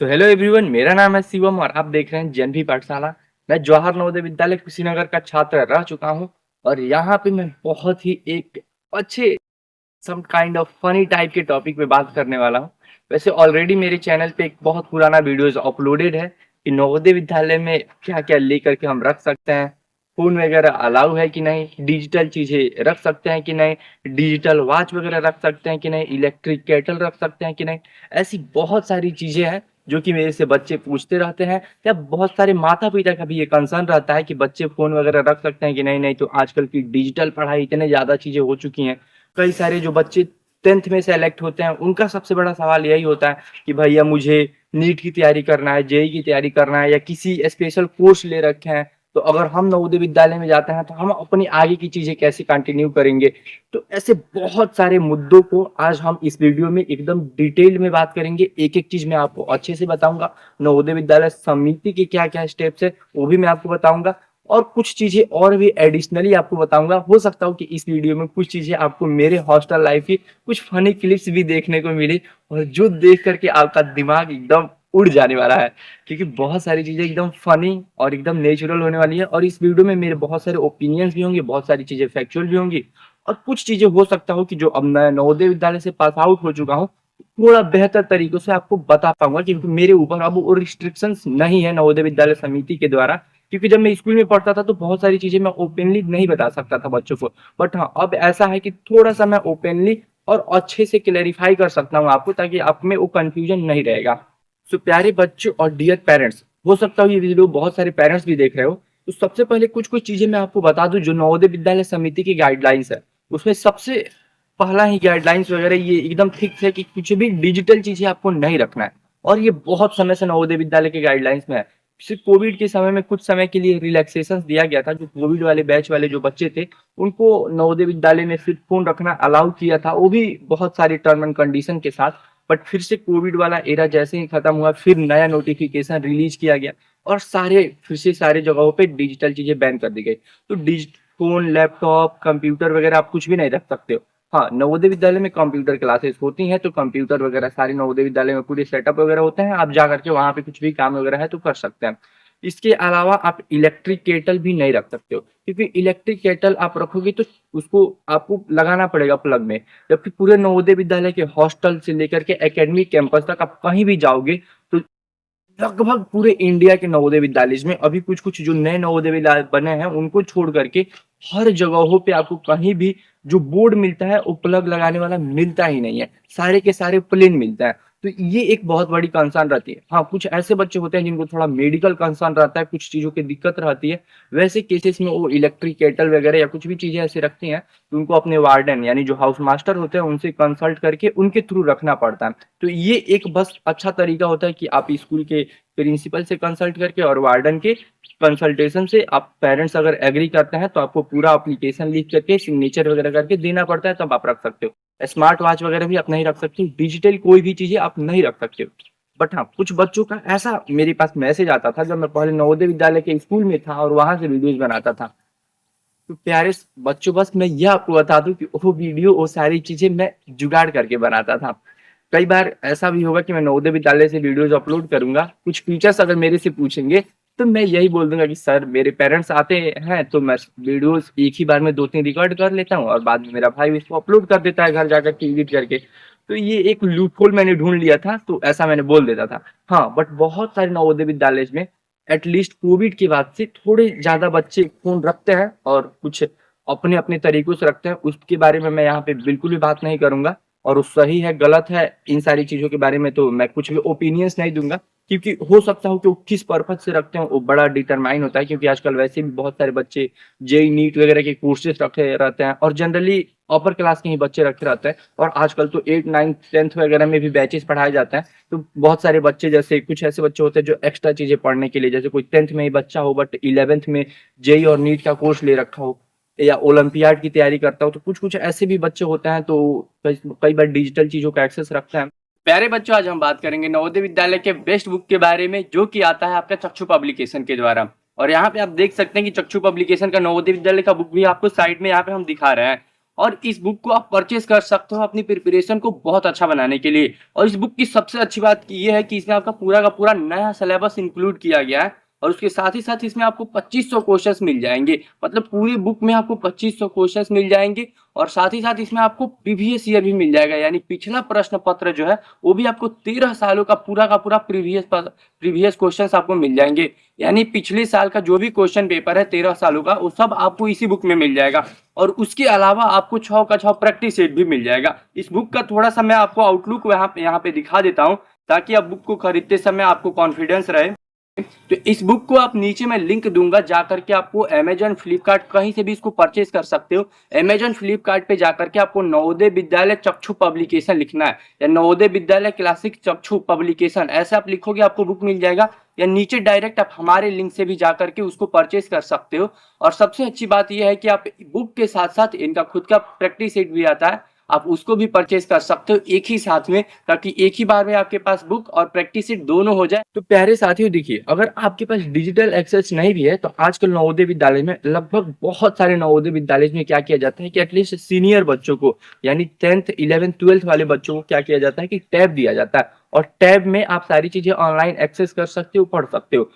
तो hello everyone, मेरा नाम है शिवम और आप देख रहे हैं जनभी पाठशाला। मैं जवाहर नवोदय विद्यालय कुशीनगर का छात्र रह चुका हूं और यहाँ पे मैं बहुत ही एक अच्छे some kind of funny type के टॉपिक पे बात करने वाला हूँ। वैसे ऑलरेडी मेरे चैनल पे एक बहुत पुराना वीडियोस अपलोडेड है कि नवोदय विद्यालय में क्या क्या लेकर के हम रख सकते हैं, फोन वगैरह अलाउ है कि नहीं, डिजिटल चीजें रख सकते हैं कि नहीं, डिजिटल वॉच वगैरह रख सकते हैं कि नहीं, इलेक्ट्रिक केटल रख सकते हैं कि नहीं। ऐसी बहुत सारी चीजें हैं जो कि मेरे से बच्चे पूछते रहते हैं, या बहुत सारे माता पिता का भी ये कंसर्न रहता है कि बच्चे फोन वगैरह रख सकते हैं कि नहीं। नहीं तो आजकल की डिजिटल पढ़ाई इतने ज्यादा चीजें हो चुकी हैं। कई सारे जो बच्चे 10th में सेलेक्ट होते हैं उनका सबसे बड़ा सवाल यही होता है कि भैया मुझे नीट की तैयारी करना है, जेई की तैयारी करना है, या किसी स्पेशल कोर्स ले रखे हैं, तो अगर हम नवोदय विद्यालय में जाते हैं तो हम अपनी आगे की चीजें कैसे कंटिन्यू करेंगे। तो ऐसे बहुत सारे मुद्दों को आज हम इस वीडियो में एकदम डिटेल में बात करेंगे। एक एक चीज मैं आपको अच्छे से बताऊंगा। नवोदय विद्यालय समिति के क्या क्या स्टेप्स है वो भी मैं आपको बताऊंगा, और कुछ चीजें और भी एडिशनली आपको बताऊंगा। हो सकता हो कि इस वीडियो में कुछ चीजें आपको मेरे हॉस्टल लाइफ की कुछ फनी क्लिप्स भी देखने को मिली, और जो देख करके आपका दिमाग एकदम उड़ जाने वाला है, क्योंकि बहुत सारी चीजें एकदम फनी और एकदम नेचुरल होने वाली है। और इस वीडियो में मेरे बहुत सारे ओपिनियंस भी होंगे, बहुत सारी चीजें फैक्चुअल भी होंगी, और कुछ चीजें हो सकता हो कि जो अब मैं नवोदय विद्यालय से पास आउट हो चुका हूँ थोड़ा बेहतर तरीकों से आपको बता पाऊंगा, क्योंकि मेरे ऊपर अब वो रिस्ट्रिक्शंस नहीं है नवोदय विद्यालय समिति के द्वारा। क्योंकि जब मैं स्कूल में पढ़ता था तो बहुत सारी चीजें मैं ओपनली नहीं बता सकता था बच्चों को, बट हाँ अब ऐसा है कि थोड़ा सा मैं ओपनली और अच्छे से क्लेरिफाई कर सकता हूँ आपको, ताकि आप में वो कंफ्यूजन नहीं रहेगा। सो प्यारे बच्चों और डियर पेरेंट्स, हो सकता हो ये वीडियो बहुत सारे पेरेंट्स भी देख रहे हो, तो सबसे पहले कुछ कुछ चीजें मैं आपको बता दूं जो नवोदय विद्यालय समिति की गाइडलाइंस है। उसमें सबसे पहला ही गाइडलाइंस वगैरह ये एकदम फिक्स है कि कुछ भी डिजिटल चीजें आपको नहीं रखना है, और ये बहुत समय से नवोदय विद्यालय के गाइडलाइंस में है। सिर्फ कोविड के समय में कुछ समय के लिए रिलैक्सेशन दिया गया था, जो कोविड वाले बैच वाले जो बच्चे थे उनको नवोदय विद्यालय में सिर्फ फोन रखना अलाउ किया था, वो भी बहुत सारी टर्म एंड कंडीशन के साथ। बट फिर से कोविड वाला एरा जैसे ही खत्म हुआ फिर नया नोटिफिकेशन रिलीज किया गया, और सारे फिर से सारे जगहों पे डिजिटल चीजें बैन कर दी गई। तो डिजिट फोन, लैपटॉप, कंप्यूटर वगैरह आप कुछ भी नहीं रख सकते हो। हाँ, नवोदय विद्यालय में कंप्यूटर क्लासेस होती हैं, तो कंप्यूटर वगैरह सारे नवोदय विद्यालय में पूरे सेटअप वगैरह होते हैं, आप जा करके वहां पे कुछ भी काम वगैरह है तो कर सकते हैं। इसके अलावा आप इलेक्ट्रिक केटल भी नहीं रख सकते हो, क्योंकि इलेक्ट्रिक केटल आप रखोगे तो उसको आपको लगाना पड़ेगा प्लग में। जबकि पूरे नवोदय विद्यालय के हॉस्टल से लेकर के एकेडमिक कैंपस तक आप कहीं भी जाओगे तो लगभग पूरे इंडिया के नवोदय विद्यालय में अभी कुछ कुछ जो नए नवोदय विद्यालय बने हैं उनको छोड़ करके हर जगहों पे आपको कहीं भी जो बोर्ड मिलता है वो प्लग लगाने वाला मिलता ही नहीं है, सारे के सारे प्लेन मिलता है। तो ये एक बहुत बड़ी कंसर्न रहती है। हाँ, कुछ ऐसे बच्चे होते हैं जिनको थोड़ा मेडिकल कंसर्न रहता है, कुछ चीजों की दिक्कत रहती है, वैसे केसेस में वो इलेक्ट्रिक केटल वगैरह या कुछ भी चीजें ऐसे रखती हैं, तो उनको अपने वार्डन यानी जो हाउस मास्टर होते हैं उनसे कंसल्ट करके उनके थ्रू रखना पड़ता है। तो ये एक बस अच्छा तरीका होता है कि आप स्कूल के प्रिंसिपल से कंसल्ट करके और वार्डन के कंसल्टेशन से आप पेरेंट्स अगर एग्री करते हैं तो आपको पूरा एप्लीकेशन लिख करके सिग्नेचर वगैरह करके देना पड़ता है, तब आप रख सकते हो। स्मार्ट वॉच वगैरह भी आप नहीं रख सकते, डिजिटल कोई भी चीजें आप नहीं रख सकते हो। बट हाँ, कुछ बच्चों का ऐसा मेरे पास मैसेज आता था जब मैं पहले नवोदय विद्यालय के स्कूल में था और वहां से वीडियोज बनाता था। तो प्यारे बच्चों, बस मैं यह आपको बता दूं कि वो वीडियो वो सारी चीजें मैं जुगाड़ करके बनाता था। कई बार ऐसा भी होगा कि मैं नवोदय विद्यालय से वीडियोज अपलोड करूंगा, कुछ फीचर्स अगर मेरे से पूछेंगे तो मैं यही बोल दूंगा कि सर मेरे पेरेंट्स आते हैं तो मैं वीडियोज एक ही बार में 2-3 रिकॉर्ड कर लेता हूँ और बाद में मेरा भाई इसको अपलोड कर देता है घर जाकर के एडिट करके। तो ये एक लूपहोल मैंने ढूंढ लिया था, तो ऐसा मैंने बोल देता था। हाँ, बट बहुत सारे नवोदय विद्यालय में एटलीस्ट कोविड के बाद से थोड़े ज्यादा बच्चे फोन रखते हैं और कुछ अपने अपने तरीकों से रखते हैं, उसके बारे में मैं यहाँ पे बिल्कुल भी बात नहीं करूंगा। और वो सही है गलत है इन सारी चीजों के बारे में तो मैं कुछ भी ओपिनियंस नहीं दूंगा, क्योंकि हो सकता हो कि वो किस पर्पज से रखते हैं वो बड़ा डिटरमाइन होता है। क्योंकि आजकल वैसे भी बहुत सारे बच्चे जेई नीट वगैरह के कोर्सेज रखे रहते हैं, और जनरली अपर क्लास के ही बच्चे रखे रहते हैं, और आजकल तो 8, 9, 10th वगैरह में भी बैचेस पढ़ाए जाते हैं। तो बहुत सारे बच्चे, जैसे कुछ ऐसे बच्चे होते हैं जो एक्स्ट्रा चीजें पढ़ने के लिए, जैसे कोई 10th में ही बच्चा हो बट 11th में जेई और नीट का कोर्स ले रखा हो, या ओलंपियाड की तैयारी करता हो, तो कुछ कुछ ऐसे भी बच्चे होते हैं तो कई बार डिजिटल चीजों का एक्सेस रखते हैं। प्यारे बच्चों, आज हम बात करेंगे नवोदय विद्यालय के बेस्ट बुक के बारे में, जो कि आता है आपका चक्षु पब्लिकेशन के द्वारा। और यहाँ पे आप देख सकते हैं कि चक्षु पब्लिकेशन का नवोदय विद्यालय का बुक भी आपको साइड में यहाँ पे हम दिखा रहे हैं। और इस बुक को आप परचेज कर सकते हो अपनी प्रिपरेशन को बहुत अच्छा बनाने के लिए। और इस बुक की सबसे अच्छी बात ये है कि इसमें आपका पूरा का पूरा नया सिलेबस इंक्लूड किया गया है और उसके साथ ही साथ इसमें आपको 2500 क्वेश्चंस मिल जाएंगे। मतलब पूरी बुक में आपको 2500 क्वेश्चंस मिल जाएंगे और साथ ही साथ इसमें आपको प्रीवियस ईयर भी मिल जाएगा, यानी पिछला प्रश्न पत्र जो है वो भी आपको 13 सालों का पूरा प्रीवियस क्वेश्चंस आपको मिल जाएंगे। यानी पिछले साल का जो भी क्वेश्चन पेपर है 13 सालों का, वो सब आपको इसी बुक में मिल जाएगा। और उसके अलावा आपको 6 का 6 प्रैक्टिस सेट भी मिल जाएगा। इस बुक का थोड़ा सा मैं आपको आउटलुक यहाँ पे दिखा देता हूँ ताकि आप बुक को खरीदते समय आपको कॉन्फिडेंस रहे। तो इस बुक को आप नीचे मैं लिंक दूंगा, जाकर के आपको अमेजन, फ्लिपकार्ट कहीं से भी इसको परचेज कर सकते हो। अमेजन, फ्लिपकार्ट पे जाकर के आपको नवोदय विद्यालय चक्षु पब्लिकेशन लिखना है या नवोदय विद्यालय क्लासिक चक्षु पब्लिकेशन, ऐसे आप लिखोगे आपको बुक मिल जाएगा। या नीचे डायरेक्ट आप हमारे लिंक से भी जाकर के उसको परचेज कर सकते हो। और सबसे अच्छी बात यह है कि आप बुक के साथ साथ इनका खुद का प्रैक्टिस सेट भी आता है, आप उसको भी परचेज कर सकते हो एक ही साथ में, ताकि एक ही बार में आपके पास बुक और प्रैक्टिस सेट दोनों हो जाए। तो प्यारे साथियों देखिए, अगर आपके पास डिजिटल एक्सेस नहीं भी है तो आजकल नवोदय विद्यालय में लगभग बहुत सारे नवोदय विद्यालय में क्या किया जाता है कि एटलीस्ट सीनियर बच्चों को यानी 10th 11th 12th वाले बच्चों को क्या किया जाता है कि टैब दिया जाता है और टैब में आप सारी चीजें ऑनलाइन एक्सेस कर सकते हो, पढ़ सकते हो।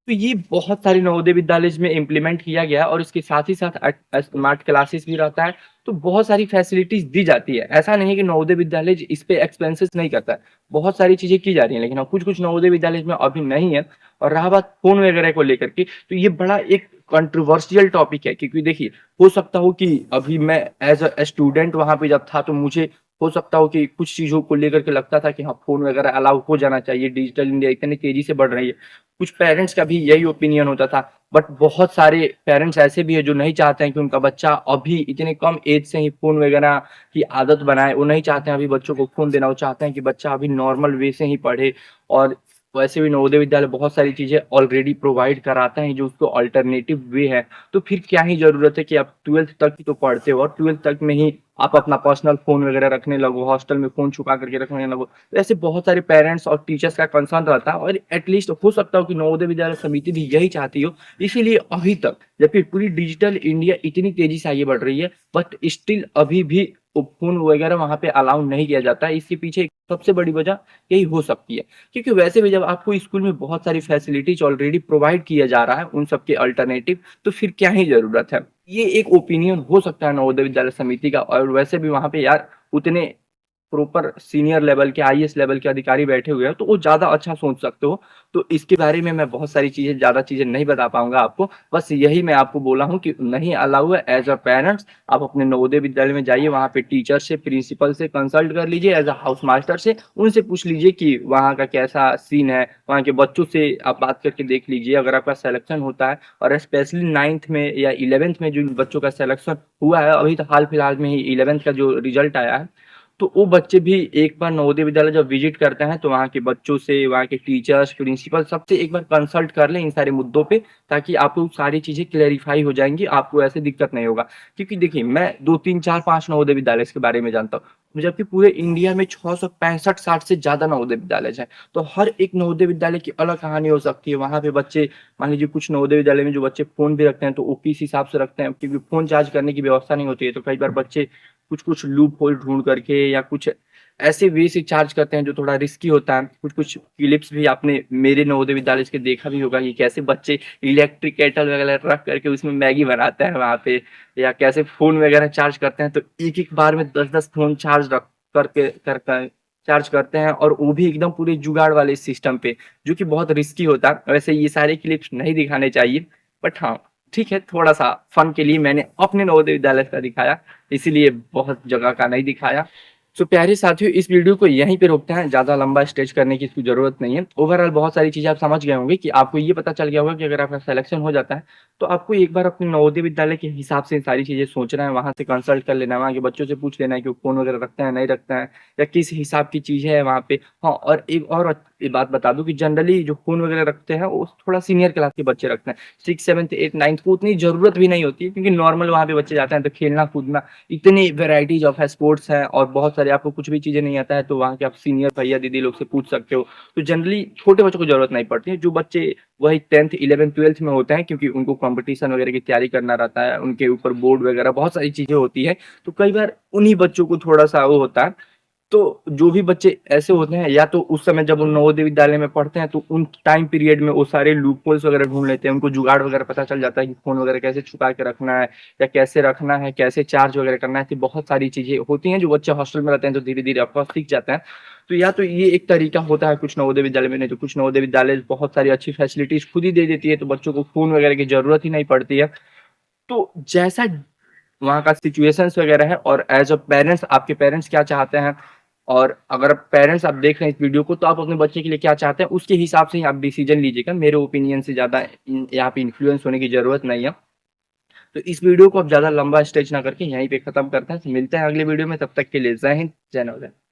तो ये बहुत सारे नवोदय विद्यालय में इम्प्लीमेंट किया गया और इसके साथ ही साथ स्मार्ट क्लासेस भी रहता है। तो बहुत सारी फैसिलिटीज दी जाती है। ऐसा नहीं है कि नवोदय विद्यालय इस पे एक्सपेंसेस नहीं करता है, बहुत सारी चीजें की जा रही हैं, लेकिन हाँ, कुछ कुछ नवोदय विद्यालय में अभी नहीं है। और रहा बात फोन वगैरह को लेकर के, तो ये बड़ा एक कंट्रोवर्शियल टॉपिक है, क्योंकि देखिए हो सकता हो कि अभी मैं एज अ स्टूडेंट वहां पे जब था तो मुझे हो सकता हो कि कुछ चीजों को लेकर के लगता था कि हाँ फोन वगैरह अलाउ हो जाना चाहिए, डिजिटल इंडिया इतनी तेजी से बढ़ रही है। कुछ पेरेंट्स का भी यही ओपिनियन होता था। बट बहुत सारे पेरेंट्स ऐसे भी है जो नहीं चाहते हैं कि उनका बच्चा अभी इतने कम एज से ही फोन वगैरह की आदत बनाए। वो नहीं चाहते हैं अभी बच्चों को फोन देना, वो चाहते हैं कि बच्चा अभी नॉर्मल वे से ही पढ़े। और वैसे भी नवोदय विद्यालय बहुत सारी चीजें ऑलरेडी प्रोवाइड कराते हैं जो उसको अल्टरनेटिव वे है। तो फिर क्या ही जरूरत है कि आप 12th तक ही तो पढ़ते हो और 12th तक में ही आप अपना पर्सनल फोन वगैरह रखने लगो, हॉस्टल में फोन छुपा करके रखने लगो। तो ऐसे बहुत सारे पेरेंट्स और टीचर्स का कंसर्न रहता है और एटलीस्ट हो सकता हो कि नवोदय विद्यालय समिति भी यही चाहती हो। इसीलिए अभी तक जबकि पूरी डिजिटल इंडिया इतनी तेजी से आगे बढ़ रही है, बट स्टिल अभी भी फोन वगैरह वहां पे अलाउ नहीं किया जाता है। इसके पीछे एक सबसे बड़ी वजह यही हो सकती है, क्योंकि वैसे भी जब आपको स्कूल में बहुत सारी फैसिलिटीज ऑलरेडी प्रोवाइड किया जा रहा है उन सबके अल्टरनेटिव, तो फिर क्या ही जरूरत है। ये एक ओपिनियन हो सकता है नवोदय विद्यालय समिति का। और वैसे भी वहां पे यार उतने प्रॉपर सीनियर लेवल के आईएएस लेवल के अधिकारी बैठे हुए हैं, तो वो ज्यादा अच्छा सोच सकते हो। तो इसके बारे में मैं बहुत सारी चीजें ज्यादा चीजें नहीं बता पाऊंगा आपको। बस यही मैं आपको बोला हूँ कि नहीं अलाउ है। एज अ पेरेंट्स आप अपने नवोदय विद्यालय में जाइए, वहाँ पे टीचर से, प्रिंसिपल से कंसल्ट कर लीजिए, एज अ हाउस मास्टर से उनसे पूछ लीजिए कि वहाँ का कैसा सीन है। वहाँ के बच्चों से आप बात करके देख लीजिए, अगर आपका सिलेक्शन होता है। और स्पेशली 9th में या 11th में जो बच्चों का सिलेक्शन हुआ है, अभी तो हाल फिलहाल में ही 11th का जो रिजल्ट आया है, तो वो बच्चे भी एक बार नवोदय विद्यालय जब विजिट करते हैं तो वहाँ के बच्चों से, वहाँ के टीचर्स, प्रिंसिपल सबसे एक बार कंसल्ट कर लें इन सारे मुद्दों पे, ताकि आपको सारी चीजें क्लेरिफाई हो जाएंगी, आपको ऐसे दिक्कत नहीं होगा। क्योंकि देखिए मैं 2 3 4 5 नवोदय विद्यालय के बारे में जानता हूँ, जबकि पूरे इंडिया में 665-60 से ज्यादा नवोदय विद्यालय है। तो हर एक नवोदय विद्यालय की अलग कहानी हो सकती है। वहाँ पे बच्चे, मान लीजिए कुछ नवोदय विद्यालय में जो बच्चे फोन भी रखते हैं तो वो किस हिसाब से रखते हैं, क्योंकि फोन चार्ज करने की व्यवस्था नहीं होती है। तो कई बार बच्चे कुछ कुछ लूप होल ढूंढ करके या कुछ ऐसे वे से चार्ज करते हैं जो थोड़ा रिस्की होता है। कुछ कुछ क्लिप्स भी आपने मेरे नवोदय विद्यालय के देखा भी होगा कि कैसे बच्चे इलेक्ट्रिक केटल वगैरह रख करके उसमें मैगी बनाते हैं वहां पे, या कैसे फोन वगैरह चार्ज करते हैं। तो एक एक बार में 10-10 फोन चार्ज रख करके कर चार्ज करते हैं, और वो भी एकदम पूरे जुगाड़ वाले सिस्टम पे, जो कि बहुत रिस्की होता है। वैसे ये सारे क्लिप्स नहीं दिखाने चाहिए, बट हाँ ठीक है, थोड़ा सा फन के लिए मैंने अपने नवोदय विद्यालय का दिखाया, इसीलिए बहुत जगह का नहीं दिखाया। तो प्यारे साथियों, इस वीडियो को यहीं पे रोकते हैं, ज्यादा लंबा स्ट्रेच करने की इसकी जरूरत नहीं है। ओवरऑल बहुत सारी चीजें आप समझ गए होंगे कि आपको ये पता चल गया होगा कि अगर आपका सिलेक्शन हो जाता है तो आपको एक बार अपने नवोदय विद्यालय के हिसाब से सारी चीजें सोचना है, वहां से कंसल्ट कर लेना है, वहाँ के बच्चों से पूछ लेना है कि वो फोन वगैरह रखते हैं नहीं रखते हैं, या किस हिसाब की चीजें है वहाँ पे। हाँ, और एक और ये बात बता दूँ कि जनरली जो फ़ोन वगैरह रखते हैं, वो थोड़ा सीनियर क्लास के बच्चे रखते हैं। 6, 7th, 8, 9th को उतनी ज़रूरत भी नहीं होती है क्योंकि नॉर्मल वहाँ पे बच्चे जाते हैं तो खेलना-कूदना, इतनी वैराइटीज़ ऑफ है स्पोर्ट्स हैं और बहुत सारे आपको कुछ भी चीज़ें नहीं आता है तो वहाँ के आप सीनियर भैया-दीदी लोग से पूछ सकते हो। तो जनरली छोटे बच्चों को ज़रूरत नहीं पड़ती है, जो बच्चे वही 10th, 11th, 12th में होते हैं क्योंकि उनको कॉम्पिटिशन वगैरह की तैयारी करना रहता है, उनके ऊपर बोर्ड वगैरह बहुत सारी चीज़ें होती हैं, तो कई बार उन्हीं बच्चों को थोड़ा-सा वो होता है। तो जो भी बच्चे ऐसे होते हैं या तो उस समय जब वो नवोदय विद्यालय में पढ़ते हैं तो उन टाइम पीरियड में वो सारे लूप होल्स वगैरह ढूँढ लेते हैं, उनको जुगाड़ वगैरह पता चल जाता है कि फ़ोन वगैरह कैसे छुपा के रखना है या कैसे रखना है, कैसे चार्ज वगैरह करना है, तो बहुत सारी चीज़ें होती हैं जो बच्चे हॉस्टल में रहते हैं तो धीरे-धीरे ऑफ कोर्स सीख जाते हैं। तो या तो ये एक तरीका होता है कुछ नवोदय विद्यालय में, नहीं तो कुछ नवोदय विद्यालय बहुत सारी अच्छी फैसिलिटीज़ खुद ही दे देती है, तो बच्चों को फ़ोन वगैरह की ज़रूरत ही नहीं पड़ती है। तो जैसा वहाँ का सिचुएशंस वगैरह है और एज़ अ पेरेंट्स आपके पेरेंट्स क्या चाहते हैं और अगर पेरेंट्स आप देख रहे हैं इस वीडियो को तो आप अपने बच्चे के लिए क्या चाहते हैं, उसके हिसाब से ही आप डिसीज़न लीजिएगा। मेरे ओपिनियन से ज़्यादा यहाँ पे इन्फ्लुएंस होने की ज़रूरत नहीं है। तो इस वीडियो को आप ज़्यादा लंबा स्ट्रेच ना करके यहीं पे खत्म करते हैं। तो मिलते हैं अगले वीडियो में, तब तक के लिए जय हिंद, जय नवोदय।